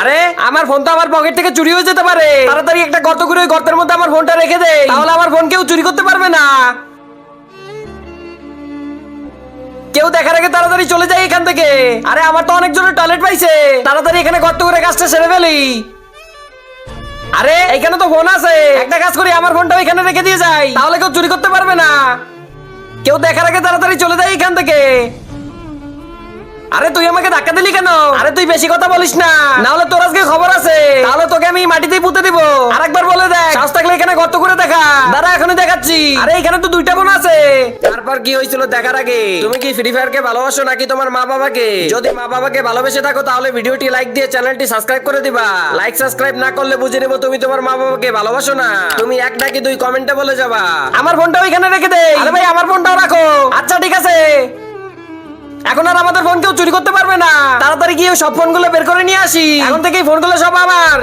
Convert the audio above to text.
আরে আমার ফোন তো আমার পকেট থেকে চুরি হয়ে যেতে পারে, তাড়াতাড়ি একটা গর্ত করে ওই গর্তের মধ্যে আমার ফোনটা রেখে দে, তাহলে আমার ফোন কেউ চুরি করতে পারবে না। কেউ দেখার আগে তাড়াতাড়ি চলে যায় এখান থেকে। আরে আমার তো অনেক জনের টয়লেট পাইছে, তাড়াতাড়ি এখানে গর্ত করে কাজটা সেরে ফেলি। আরে এখানে তো ফোন আছে, একটা কাজ করি আমার ফোনটা এখানে রেখে দিয়ে যাই, তাহলে কেউ চুরি করতে পারবে না। কেউ দেখার আগে তাড়াতাড়ি চলে যায় এখান থেকে। আরে তুই আমাকে ধাক্কা দিলি কেন? আরে তুই বেশি কথা বলিস না, না হলে তোর আজকে খবর আছে, তাহলে তোকে আমি মাটিতেই পুঁতে দিব। আরেকবার বলে দেখ, সাহস থাকলে এখানে গর্ত করে দেখা। দাঁড়া এখনই দেখাচ্ছি। আরে এখানে তো দুইটা বোন আছে। তারপর কি হয়েছিল দেখার আগে, তুমি কি ফ্রি ফায়ার কে ভালোবাসো নাকি তোমার মা বাবাকে? যদি মা বাবাকে ভালোবেসে থাকো তাহলে ভিডিওটি লাইক দিয়ে চ্যানেলটি সাবস্ক্রাইব করে দিবা। লাইক সাবস্ক্রাইব না করলে বুঝে নেবো তুমি তোমার মা বাবাকে ভালোবাসো না। তুমি এক নাকি দুই কমেন্টে বলে যাবা। আমার ফোনটাও এখানে রেখে দে। আরে ভাই আমার ফোনটাও রাখো। আচ্ছা ঠিক আছে, এখন আর আমাদের ফোন কেউ চুরি করতে পারবে না। তাড়াতাড়ি গিয়ে সব ফোনগুলো বের করে নিয়ে আসি, এখন থেকেই ফোনগুলো সব আমার।